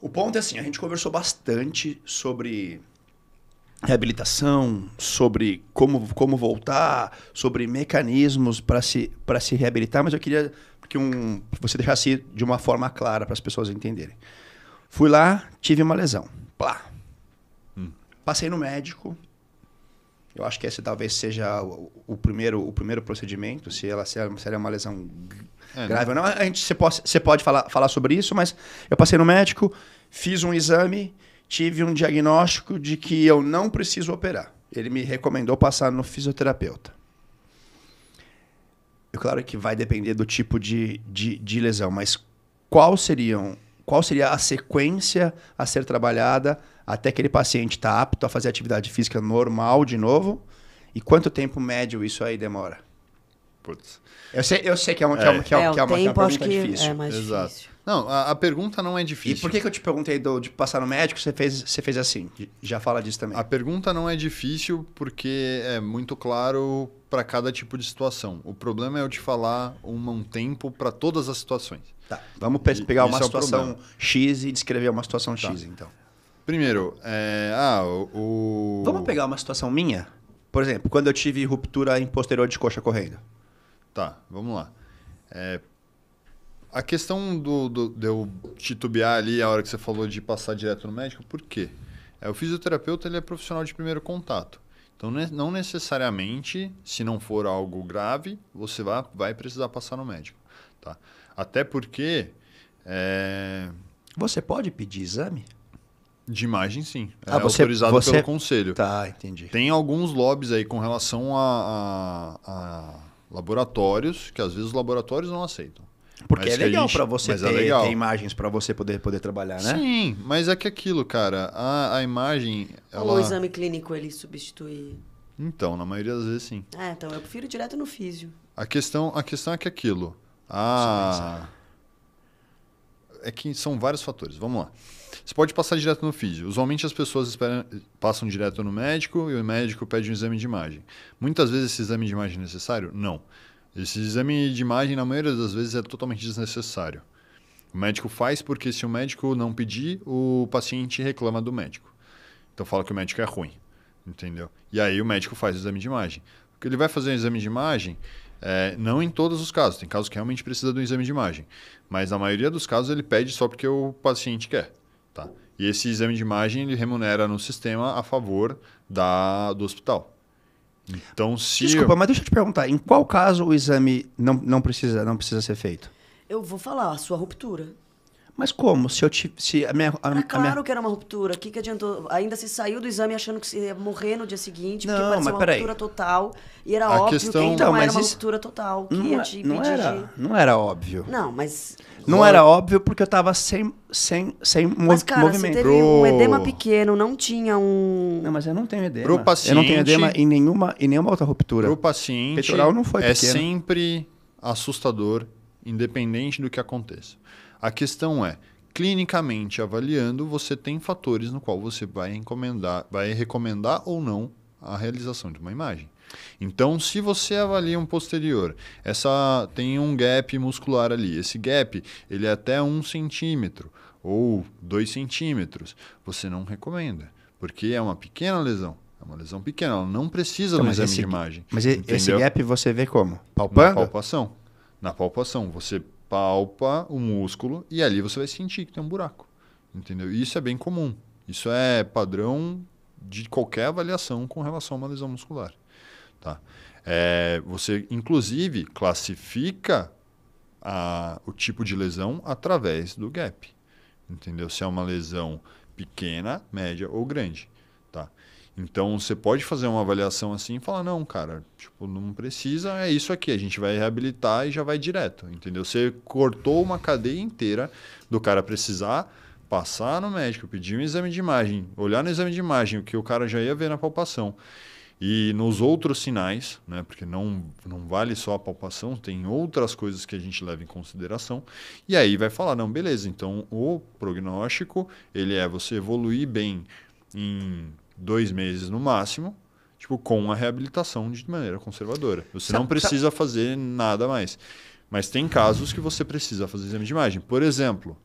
O ponto é assim, a gente conversou bastante sobre reabilitação, sobre como voltar, sobre mecanismos para se reabilitar, mas eu queria que você deixasse de uma forma clara para as pessoas entenderem. Fui lá, tive uma lesão. Plá. Passei no médico. Eu acho que esse talvez seja o primeiro procedimento, se ela é uma lesão grave ou não. Você pode falar sobre isso, mas eu passei no médico, fiz um exame, tive um diagnóstico de que eu não preciso operar. Ele me recomendou passar no fisioterapeuta. Claro que vai depender do tipo de lesão, mas qual seria a sequência a ser trabalhada até aquele paciente estar apto a fazer atividade física normal de novo? E quanto tempo médio isso aí demora? Putz. Eu sei que é uma pergunta difícil. É mais Exato. difícil. Não, a pergunta não é E difícil. por que eu te perguntei de passar no médico, você fez assim? Já fala disso também. A pergunta não é difícil porque é muito claro para cada tipo de situação. O problema é eu te falar um tempo para todas as situações. Tá, vamos pegar uma Isso é o situação problema. X e descrever uma situação X, então. Primeiro, Vamos pegar uma situação minha? Por exemplo, quando eu tive ruptura em posterior de coxa correndo. Tá, vamos lá. A questão de eu titubear ali a hora que você falou de passar direto no médico, por quê? O fisioterapeuta ele é profissional de primeiro contato. Então, não necessariamente, se não for algo grave, você vai precisar passar no médico. Tá? Até porque... Você pode pedir exame? De imagem, sim. É você- autorizado você- pelo conselho. Tá, entendi. Tem alguns lobbies aí com relação a laboratórios, que às vezes os laboratórios não aceitam. Porque Mas é que a legal gente- para você mas é legal. ter imagens para você poder trabalhar, né? Sim, mas é que aquilo, cara, a imagem... Ou o exame clínico ele substitui... Então, na maioria das vezes, sim. Então eu prefiro direto no físio. A questão é que aquilo... É que são vários fatores. Vamos lá. Você pode passar direto no físio. Usualmente as pessoas passam direto no médico e o médico pede um exame de imagem. Muitas vezes esse exame de imagem é necessário? Não. Esse exame de imagem, na maioria das vezes, é totalmente desnecessário. O médico faz porque se o médico não pedir, o paciente reclama do médico. Então fala que o médico é ruim. Entendeu? E aí o médico faz o exame de imagem. Porque ele vai fazer um exame de imagem, não em todos os casos. Tem casos que realmente precisa de um exame de imagem. Mas na maioria dos casos ele pede só porque o paciente quer. Tá? E esse exame de imagem ele remunera no sistema a favor do hospital. Então, se... Desculpa, mas deixa eu te perguntar. Em qual caso o exame não precisa ser feito? Eu vou falar, a sua ruptura. Mas como? Se a minha... Era claro que era uma ruptura. O que adiantou? Ainda se saiu do exame achando que você ia morrer no dia seguinte, porque Não, parecia mas uma peraí. ruptura total. E era A óbvio questão- que Então, não mas era uma isso- ruptura total. Que ia te impedir não era óbvio. Não, mas... Não era óbvio porque eu tava sem Mas, cara, você movimento. teve um edema pequeno, não tinha um... Não, mas eu não tenho edema. Pro Eu não paciente- tenho edema em nenhuma outra ruptura. Para o paciente, Peitoral não foi é pequeno. sempre assustador, independente do que aconteça. A questão é, clinicamente avaliando, você tem fatores no qual você vai recomendar ou não a realização de uma imagem. Então, se você avalia um posterior, tem um gap muscular ali. Esse gap ele é até 1 centímetro ou 2 centímetros. Você não recomenda, porque é uma pequena lesão. É uma lesão pequena, ela não precisa de um exame de imagem. Mas esse entendeu? gap você vê como? Na Palpando? palpação. Na palpação. Você palpa o músculo e ali você vai sentir que tem um buraco. Entendeu? E isso é bem comum. Isso é padrão de qualquer avaliação com relação a uma lesão muscular. Tá? Você, inclusive, classifica o tipo de lesão através do gap. Entendeu? Se é uma lesão pequena, média ou grande. Tá? Então, você pode fazer uma avaliação assim e falar, não, cara, tipo, não precisa, é isso aqui, a gente vai reabilitar e já vai direto. Entendeu? Você cortou uma cadeia inteira do cara precisar passar no médico, pedir um exame de imagem, olhar no exame de imagem o que o cara já ia ver na palpação. E nos outros sinais, né, porque não vale só a palpação, tem outras coisas que a gente leva em consideração. E aí vai falar, não, beleza, então o prognóstico ele é você evoluir bem em 2 meses no máximo, tipo, com a reabilitação de maneira conservadora. Você não precisa fazer nada mais. Mas tem casos que você precisa fazer exame de imagem. Por exemplo...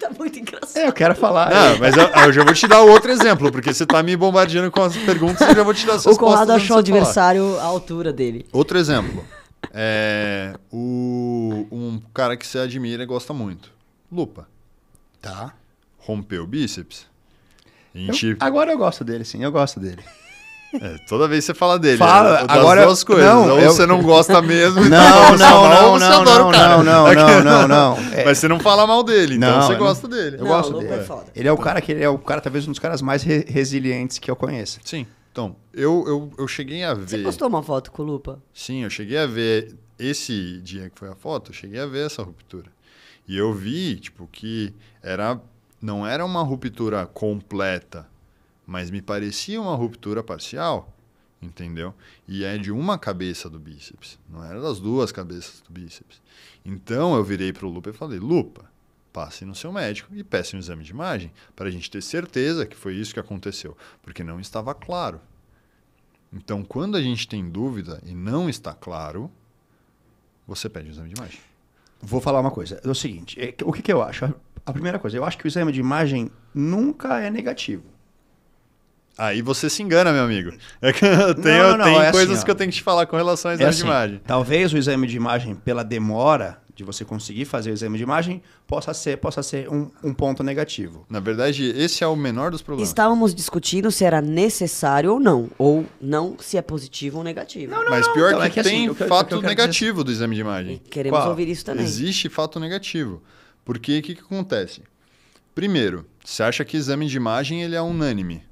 Tá muito engraçado. Eu quero falar. Não, mas eu já vou te dar outro exemplo, porque você tá me bombardeando com as perguntas e eu já vou te dar as O respostas. Conrado antes achou o de você falar. adversário à altura dele. Outro exemplo. Um cara que você admira e gosta muito. Lupa. Tá. Rompeu o bíceps. A gente... Agora eu gosto dele, sim. Eu gosto dele. toda vez você fala dele. Fala, das agora- duas coisas. não, ou eu- você não gosta mesmo. e Não, tá falando não, mal, ou não, você não, adora o cara. não. Mas você não fala mal dele, então Não, você eu gosta dele. Eu Não, gosto o Lupa dele. é foda. Ele é o cara, talvez um dos caras mais resilientes que eu conheço. Sim. Então, eu cheguei a Você ver... postou uma foto com o Lupa? Sim, eu cheguei a ver esse dia que foi a foto, eu cheguei a ver essa ruptura. E eu vi, tipo, que não era uma ruptura completa, mas me parecia uma ruptura parcial, entendeu? E é de uma cabeça do bíceps, não era das duas cabeças do bíceps. Então eu virei para o Lupa e falei, Lupa, passe no seu médico e peça um exame de imagem para a gente ter certeza que foi isso que aconteceu, porque não estava claro. Então, quando a gente tem dúvida e não está claro, você pede um exame de imagem. Vou falar uma coisa. É o seguinte, o que eu acho? A primeira coisa, eu acho que o exame de imagem nunca é negativo. Aí você se engana, meu amigo. É que tem é coisas assim, ó. que eu tenho que te falar com relação ao É exame assim, de imagem. talvez o exame de imagem, pela demora de você conseguir fazer o exame de imagem, possa ser um ponto negativo. Na verdade, esse é o menor dos problemas. Estávamos discutindo se era necessário ou não, se é positivo ou negativo. Mas pior então, que, é que assim, tem o que eu fato quero negativo do exame de E imagem. queremos Qual? ouvir isso também. Existe fato negativo. Porque o que acontece? Primeiro, você acha que exame de imagem ele é unânime?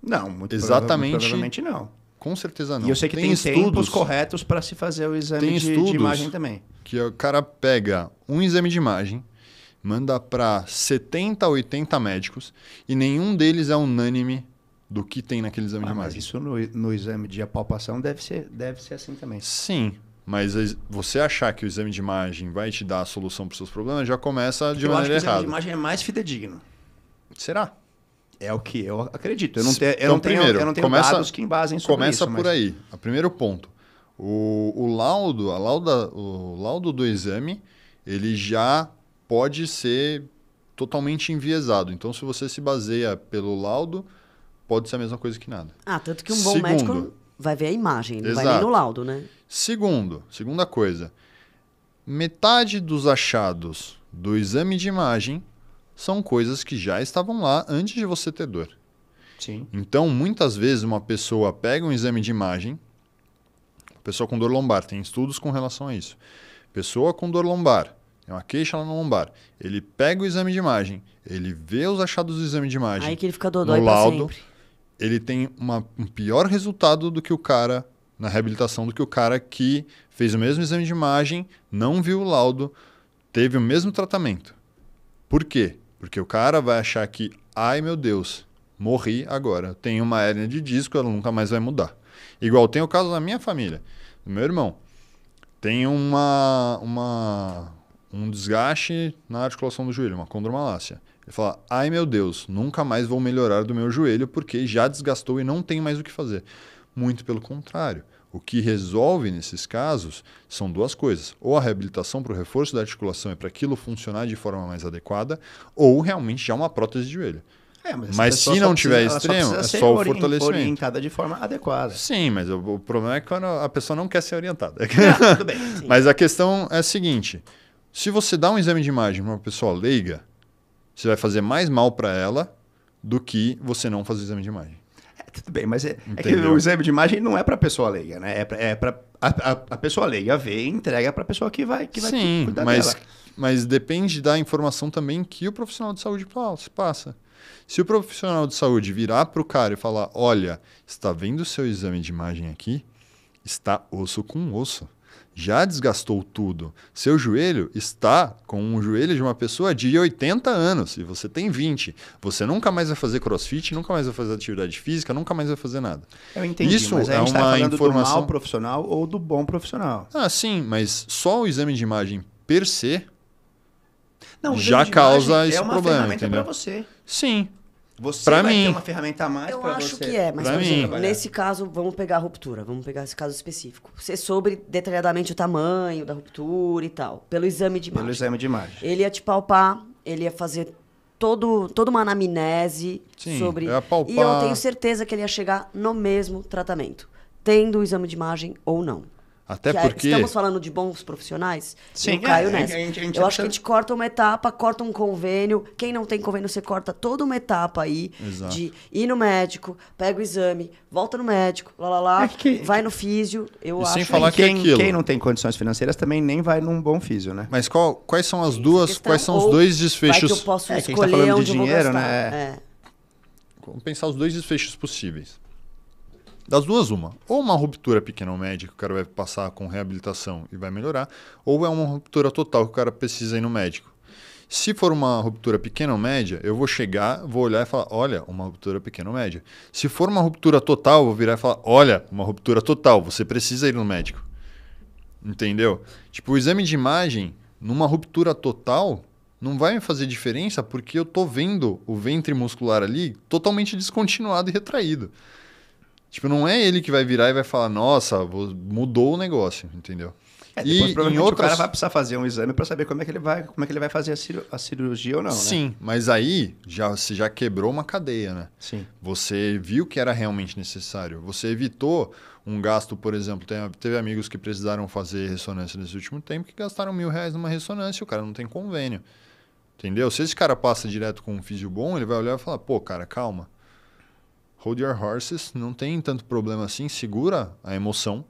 Não, muito Exatamente. provavelmente não. Com certeza não. E eu sei que tem tempos corretos para se fazer o exame Tem de estudos imagem também. que o cara pega um exame de imagem, manda para 70, 80 médicos e nenhum deles é unânime do que tem naquele exame de Mas imagem. isso no exame de apalpação deve ser assim também. Sim, mas você achar que o exame de imagem vai te dar a solução para os seus problemas já começa de Eu acho que o maneira exame errada. de imagem é mais fidedigno. Será? É o que eu acredito. Eu não Então, primeiro, eu não tenho começa- dados que embasem sobre Começa isso. por mas- aí. O primeiro ponto. O laudo do exame, ele já pode ser totalmente enviesado. Então, se você se baseia pelo laudo, pode ser a mesma coisa que nada. Tanto que um bom Segundo. médico vai ver a imagem, não vai Exato. nem no laudo, né? Segunda coisa. Metade dos achados do exame de imagem são coisas que já estavam lá antes de você ter dor. Sim. Então, muitas vezes, uma pessoa pega um exame de imagem, pessoa com dor lombar, tem estudos com relação a isso. Pessoa com dor lombar, tem uma queixa lá no lombar, ele pega o exame de imagem, ele vê os achados do exame de imagem, Aí que ele fica dodói no pra laudo, sempre. ele tem um pior resultado do que o cara, na reabilitação, do que o cara que fez o mesmo exame de imagem, não viu o laudo, teve o mesmo tratamento. Por quê? Porque o cara vai achar que, ai meu Deus, morri agora, eu tenho uma hérnia de disco, ela nunca mais vai mudar. Igual tem o caso da minha família, do meu irmão. Tem um desgaste na articulação do joelho, uma condromalácia. Ele fala, ai meu Deus, nunca mais vou melhorar do meu joelho porque já desgastou e não tem mais o que fazer. Muito pelo contrário. O que resolve nesses casos são duas coisas. Ou a reabilitação para o reforço da articulação e para aquilo funcionar de forma mais adequada, ou realmente já uma prótese de joelho. essa Mas pessoa se só não tiver ela extremo, precisa é ser só o fortalecimento. orientada de forma adequada. Sim, mas o problema é quando a pessoa não quer ser orientada. Tudo bem. Sim. Mas a questão é a seguinte, se você dá um exame de imagem para uma pessoa leiga, você vai fazer mais mal para ela do que você não fazer o exame de imagem. Tudo bem, mas é que Entendeu? o exame de imagem não é para pessoa leiga, né? É para a pessoa leiga ver e entrega para a pessoa que vai Sim, cuidar mas, dela. mas depende da informação também que o profissional de saúde passa. Se o profissional de saúde virar para o cara e falar, olha, está vendo o seu exame de imagem aqui? Está osso com osso. Já desgastou tudo. Seu joelho está com um joelho de uma pessoa de 80 anos e você tem 20. Você nunca mais vai fazer crossfit, nunca mais vai fazer atividade física, nunca mais vai fazer nada. Eu entendi, Isso mas a é gente está uma falando informação... do mal profissional ou do bom profissional. Ah, sim, mas só o exame de imagem per se Não, o já exame de causa imagem esse é uma problema, ferramenta entendeu? para você. Sim, Você Pra vai mim. ter uma ferramenta a mais Eu para acho você. que é, mas Pra por mim. exemplo, nesse caso, vamos pegar a ruptura, vamos pegar esse caso específico. Você soube detalhadamente o tamanho da ruptura e tal, pelo exame de imagem. Pelo exame de imagem. Ele ia te palpar, ele ia fazer toda uma anamnese Sim, sobre... ia palpar. E eu tenho certeza que ele ia chegar no mesmo tratamento, tendo o exame de imagem ou não. Até Que porque... estamos falando de bons profissionais, Sim, eu caio é, nessa. a gente Eu acho que a precisa- gente corta uma etapa, corta um convênio. Quem não tem convênio, você corta toda uma etapa aí Exato. de ir no médico, pega o exame, volta no médico, lá, É que- vai no físio. Eu E acho sem falar que quem, aquilo. quem não tem condições financeiras também nem vai num bom físio, né? Mas quais são as essa duas, questão. quais são os Ou dois vai que desfechos? eu posso É, que a gente tá escolher falando de onde eu vou dinheiro, gastar. né? É. Vamos pensar os dois desfechos possíveis. Das duas, uma. Ou uma ruptura pequena ou média que o cara vai passar com reabilitação e vai melhorar, ou é uma ruptura total que o cara precisa ir no médico. Se for uma ruptura pequena ou média, eu vou chegar, vou olhar e falar, olha, uma ruptura pequena ou média. Se for uma ruptura total, eu vou virar e falar, olha, uma ruptura total, você precisa ir no médico. Entendeu? Tipo, o exame de imagem, numa ruptura total, não vai me fazer diferença porque eu tô vendo o ventre muscular ali totalmente descontinuado e retraído. Tipo, não é ele que vai virar e vai falar, nossa, mudou o negócio, entendeu? Depois, e provavelmente, em outras... o cara vai precisar fazer um exame para saber como é que ele vai fazer a cirurgia ou não, né? Sim, mas aí você já quebrou uma cadeia, né? Sim. Você viu que era realmente necessário. Você evitou um gasto, por exemplo, teve amigos que precisaram fazer ressonância nesse último tempo que gastaram R$1.000 numa ressonância e o cara não tem convênio. Entendeu? Se esse cara passa direto com um físio bom, ele vai olhar e falar, pô, cara, calma. Hold your horses, não tem tanto problema assim, segura a emoção,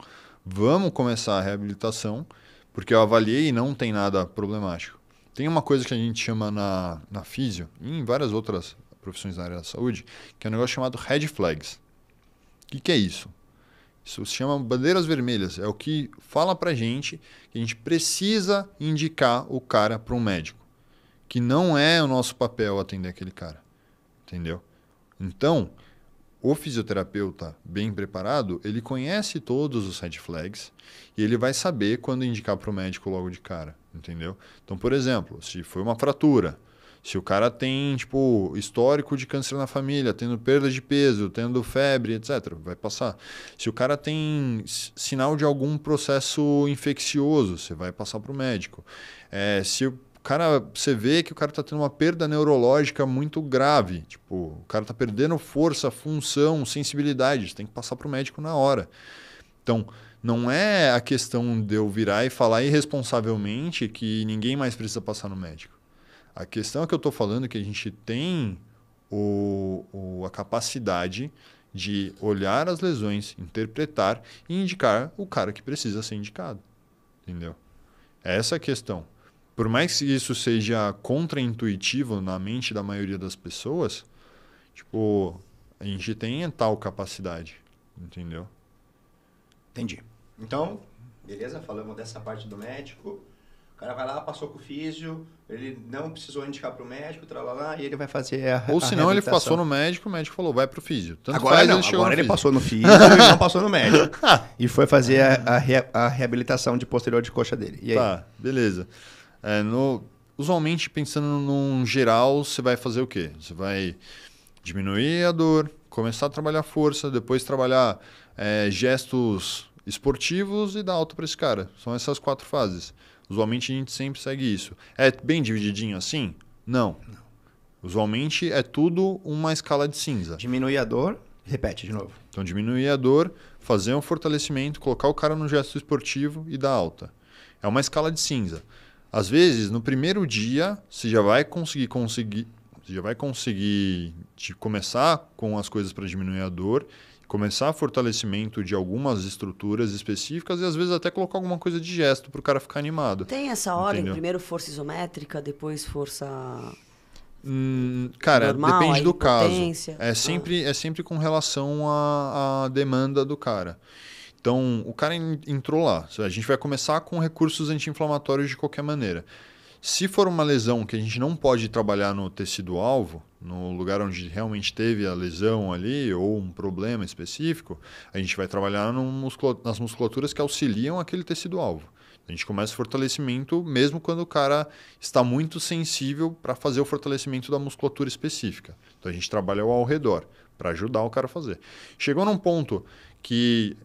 vamos começar a reabilitação, porque eu avaliei e não tem nada problemático. Tem uma coisa que a gente chama na físio, e em várias outras profissões da área da saúde, que é um negócio chamado red flags. O que é isso? Isso se chama bandeiras vermelhas, é o que fala pra gente que a gente precisa indicar o cara para um médico, que não é o nosso papel atender aquele cara, entendeu? Então, o fisioterapeuta bem preparado, ele conhece todos os red flags e ele vai saber quando indicar para o médico logo de cara, entendeu? Então, por exemplo, se foi uma fratura, se o cara tem, tipo, histórico de câncer na família, tendo perda de peso, tendo febre, etc., vai passar. Se o cara tem sinal de algum processo infeccioso, você vai passar para o médico. Se o cara, você vê que o cara está tendo uma perda neurológica muito grave. Tipo, o cara está perdendo força, função, sensibilidade. Você tem que passar para o médico na hora. Então, não é a questão de eu virar e falar irresponsavelmente que ninguém mais precisa passar no médico. A questão é que eu estou falando que a gente tem a capacidade de olhar as lesões, interpretar e indicar o cara que precisa ser indicado. Entendeu? Essa é a questão. Por mais que isso seja contraintuitivo na mente da maioria das pessoas, tipo, a gente tem tal capacidade, entendeu? Entendi. Então, beleza, falamos dessa parte do médico. O cara vai lá, passou com o físio, ele não precisou indicar para o médico, tralala, e ele vai fazer Ou senão ele reabilitação. passou no médico, o médico falou, vai pro físio. Tanto Agora faz, não, chegou agora no ele físio. passou no físio e não passou no médico. E foi fazer a reabilitação de posterior de coxa dele. E aí? Tá, beleza. Usualmente, pensando num geral, você vai fazer o quê? Você vai diminuir a dor, começar a trabalhar força, depois trabalhar gestos esportivos e dar alta para esse cara. São essas 4 fases. Usualmente a gente sempre segue isso. É bem divididinho assim? Não. Usualmente é tudo uma escala de cinza. Diminuir a dor, repete de novo. Então diminuir a dor, fazer um fortalecimento, colocar o cara no gesto esportivo e dar alta. É uma escala de cinza. Às vezes, no primeiro dia, você já vai conseguir começar com as coisas para diminuir a dor, começar fortalecimento de algumas estruturas específicas e às vezes até colocar alguma coisa de gesto para o cara ficar animado. Tem essa ordem? Entendeu? Primeiro força isométrica, depois força... Cara, normal, depende aí do caso. potência. É sempre com relação à demanda do cara. Então, o cara entrou lá. A gente vai começar com recursos anti-inflamatórios de qualquer maneira. Se for uma lesão que a gente não pode trabalhar no tecido-alvo, no lugar onde realmente teve a lesão ali, ou um problema específico, a gente vai trabalhar nas musculaturas que auxiliam aquele tecido-alvo. A gente começa o fortalecimento mesmo quando o cara está muito sensível para fazer o fortalecimento da musculatura específica. Então a gente trabalha ao redor para ajudar o cara a fazer. Chegou num ponto que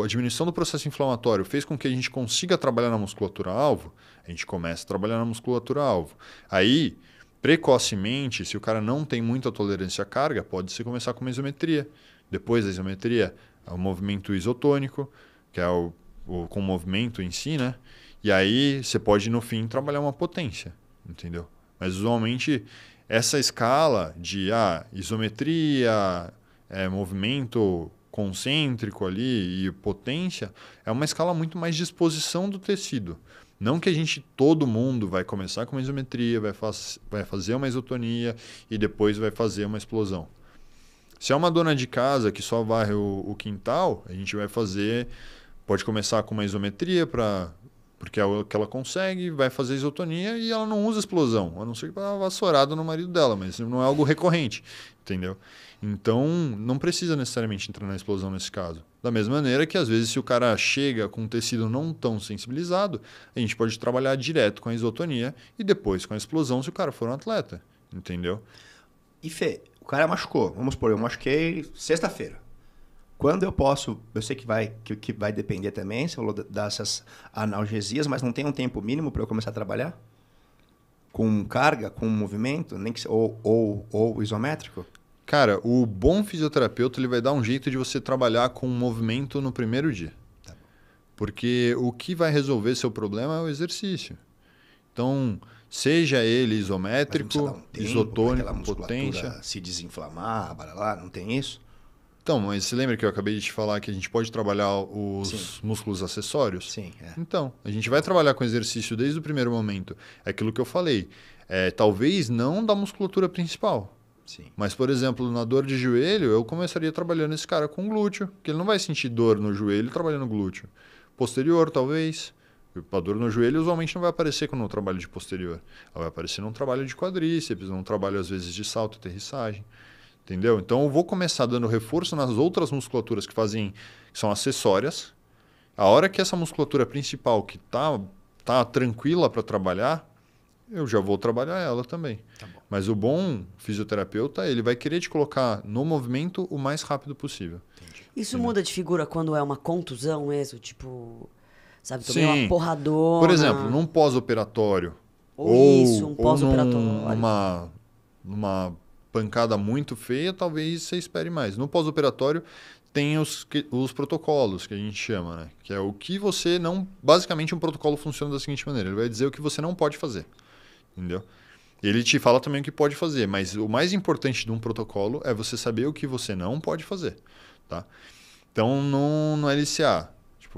a diminuição do processo inflamatório fez com que a gente consiga trabalhar na musculatura-alvo, a gente começa a trabalhar na musculatura-alvo. Aí, precocemente, se o cara não tem muita tolerância à carga, pode-se começar com uma isometria. Depois da isometria, o movimento isotônico, que é com o movimento em si, né? E aí você pode, no fim, trabalhar uma potência, entendeu? Mas, usualmente, essa escala de isometria, movimento concêntrico ali e potência, é uma escala muito mais de exposição do tecido. Não que todo mundo vai começar com uma isometria, vai fazer uma isotonia e depois vai fazer uma explosão. Se é uma dona de casa que só varre o quintal, a gente vai pode começar com uma isometria porque é o que ela consegue, vai fazer isotonia e ela não usa explosão, a não ser que ela vassourada no marido dela, mas não é algo recorrente, entendeu? Então, não precisa necessariamente entrar na explosão nesse caso. Da mesma maneira que, às vezes, se o cara chega com um tecido não tão sensibilizado, a gente pode trabalhar direto com a isotonia e depois com a explosão se o cara for um atleta, entendeu? E Fê, o cara machucou. Vamos supor, eu machuquei sexta-feira. Quando eu posso, eu sei que vai depender também, você falou dessas analgesias, mas não tem um tempo mínimo para eu começar a trabalhar? Com carga, com movimento, nem que, ou isométrico? Cara, o bom fisioterapeuta ele vai dar um jeito de você trabalhar com movimento no primeiro dia. Tá bom. Porque o que vai resolver seu problema é o exercício. Então, seja ele isométrico, isotônico, potência. Se desinflamar, lá, não tem isso? Então, mas você lembra que eu acabei de te falar que a gente pode trabalhar os músculos acessórios? Sim. Então, a gente vai trabalhar com exercício desde o primeiro momento. É aquilo que eu falei. Talvez não da musculatura principal. Sim. Mas, por exemplo, na dor de joelho, eu começaria trabalhando esse cara com glúteo, porque ele não vai sentir dor no joelho trabalhando glúteo. Posterior, talvez. A dor no joelho usualmente não vai aparecer quando eu trabalho de posterior. Ela vai aparecer num trabalho de quadríceps, num trabalho, às vezes, de salto e aterrissagem. Entendeu? Então, eu vou começar dando reforço nas outras musculaturas que são acessórias. A hora que essa musculatura principal, que tá tranquila para trabalhar, eu já vou trabalhar ela também. Tá bom. Mas o bom fisioterapeuta, ele vai querer te colocar no movimento o mais rápido possível. Entendi. Isso muda de figura quando é uma contusão mesmo? Tipo, sabe, tomei uma porradona. Por exemplo, num pós-operatório. Um pós-operatório. Numa pancada muito feia, talvez você espere mais. No pós-operatório, tem os protocolos, que a gente chama, né? Que é o que você não... Basicamente, um protocolo funciona da seguinte maneira. Ele vai dizer o que você não pode fazer. Entendeu? Ele te fala também o que pode fazer, mas o mais importante de um protocolo é você saber o que você não pode fazer, tá? Então, no LCA,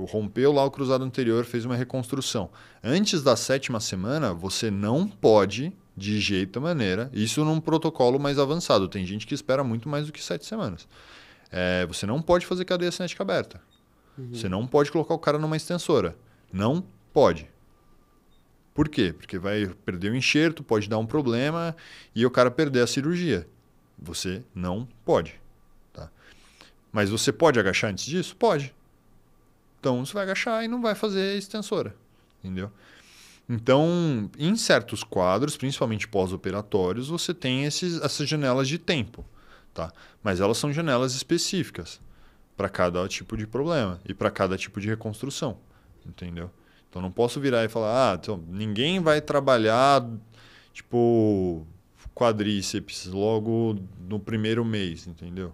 rompeu lá o cruzado anterior, fez uma reconstrução. Antes da 7ª semana, você não pode, de jeito e maneira, isso num protocolo mais avançado. Tem gente que espera muito mais do que 7 semanas. Você não pode fazer cadeia cinética aberta. Você não pode colocar o cara numa extensora. Não pode. Por quê? Porque vai perder o enxerto, pode dar um problema e o cara perder a cirurgia. Você não pode. Tá? Mas você pode agachar antes disso? Pode. Então você vai agachar e não vai fazer extensora. Entendeu? Então, em certos quadros, principalmente pós-operatórios, você tem essas janelas de tempo. Tá? Mas elas são janelas específicas para cada tipo de problema e para cada tipo de reconstrução. Entendeu? Então, não posso virar e falar, então, ninguém vai trabalhar, quadríceps logo no primeiro mês, entendeu?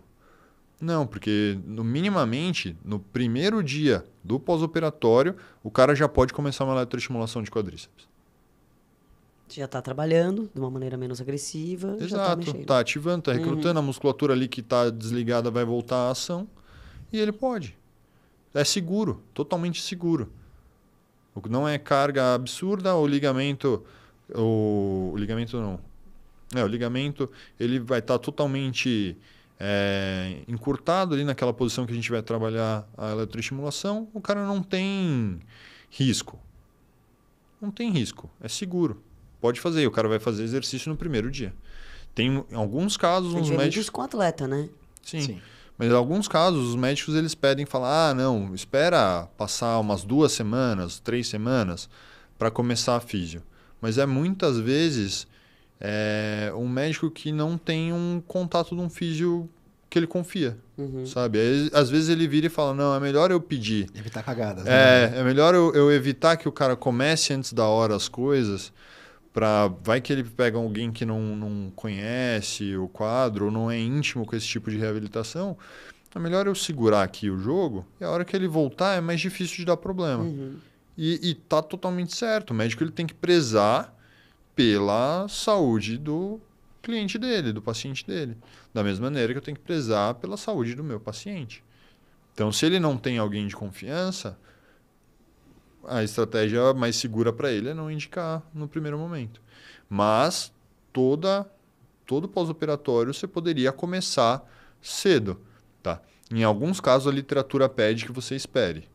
Não, porque minimamente, no primeiro dia do pós-operatório, o cara já pode começar uma eletroestimulação de quadríceps. Já está trabalhando de uma maneira menos agressiva. Exato, está ativando, está recrutando, a musculatura ali que está desligada vai voltar à ação e ele pode. É seguro, totalmente seguro. Não é carga absurda, o ligamento ele vai estar totalmente encurtado ali naquela posição que a gente vai trabalhar a eletroestimulação. O cara não tem risco. Não tem risco, é seguro. Pode fazer, o cara vai fazer exercício no primeiro dia. Tem, em alguns casos, uns médicos... isso com atleta, né? Sim. Mas em alguns casos, os médicos eles pedem, falam, não, espera passar umas 2 semanas, 3 semanas para começar a físio. Mas é muitas vezes um médico que não tem um contato de um físio que ele confia, sabe? Aí, às vezes ele vira e fala, não, é melhor eu pedir. Evitar cagadas, né? É melhor eu evitar que o cara comece antes da hora as coisas, vai que ele pega alguém que não conhece o quadro ou não é íntimo com esse tipo de reabilitação. É melhor eu segurar aqui o jogo e a hora que ele voltar é mais difícil de dar problema. E tá totalmente certo. O médico ele tem que prezar pela saúde do cliente dele, do paciente dele. Da mesma maneira que eu tenho que prezar pela saúde do meu paciente. Então, se ele não tem alguém de confiança, a estratégia mais segura para ele é não indicar no primeiro momento. Mas todo pós-operatório você poderia começar cedo. Tá? Em alguns casos, a literatura pede que você espere.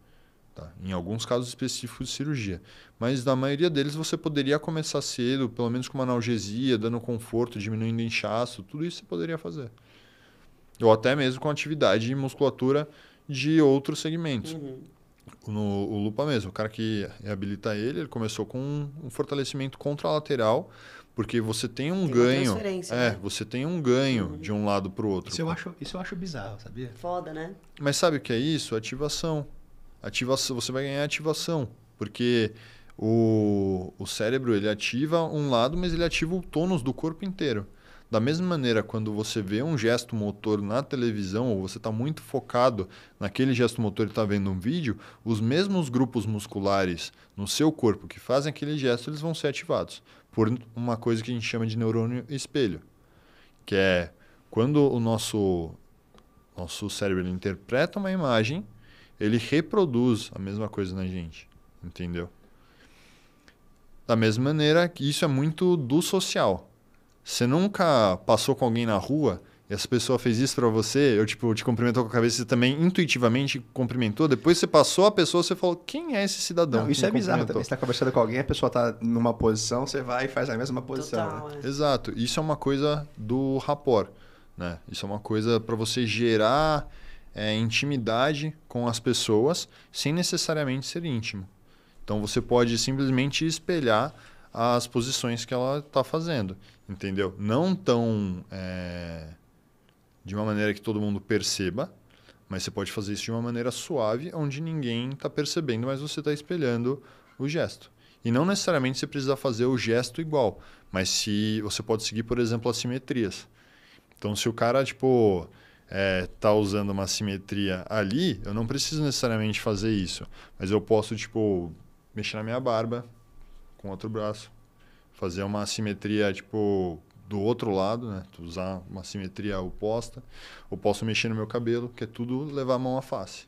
Tá? Em alguns casos específicos de cirurgia. Mas na maioria deles você poderia começar cedo, pelo menos com uma analgesia, dando conforto, diminuindo inchaço, tudo isso você poderia fazer. Ou até mesmo com atividade de musculatura de outros segmentos. O Lupa mesmo, o cara que reabilita ele começou com um fortalecimento contralateral, porque você tem um ganho. Né? Você tem um ganho de um lado para o outro. Isso eu acho bizarro, sabia? Foda, né? Mas sabe o que é isso? Ativação. Você vai ganhar ativação, porque o cérebro ele ativa um lado, mas ele ativa o tônus do corpo inteiro. Da mesma maneira, quando você vê um gesto motor na televisão, ou você está muito focado naquele gesto motor e está vendo um vídeo, os mesmos grupos musculares no seu corpo que fazem aquele gesto, eles vão ser ativados por uma coisa que a gente chama de neurônio espelho, que é quando o nosso cérebro ele interpreta uma imagem, ele reproduz a mesma coisa na gente, entendeu? Da mesma maneira que isso é muito do social. Você nunca passou com alguém na rua e essa pessoa fez isso pra você, eu te cumprimentou com a cabeça e você também intuitivamente cumprimentou, depois você passou a pessoa, você falou, quem é esse cidadão? Não, isso é bizarro também. Você tá conversando com alguém, a pessoa tá numa posição, você vai e faz a mesma posição. Total, né? Exato. Isso é uma coisa do rapport, né? Isso é uma coisa para você gerar intimidade com as pessoas sem necessariamente ser íntimo. Então você pode simplesmente espelhar as posições que ela está fazendo, entendeu? Não tão de uma maneira que todo mundo perceba, mas você pode fazer isso de uma maneira suave, onde ninguém está percebendo, mas você está espelhando o gesto. E não necessariamente você precisa fazer o gesto igual, mas se você pode seguir, por exemplo, as simetrias. Então, se o cara tá usando uma simetria ali, eu não preciso necessariamente fazer isso, mas eu posso mexer na minha barba com o outro braço, fazer uma simetria do outro lado, né? Usar uma simetria oposta, ou posso mexer no meu cabelo, que é tudo levar a mão à face.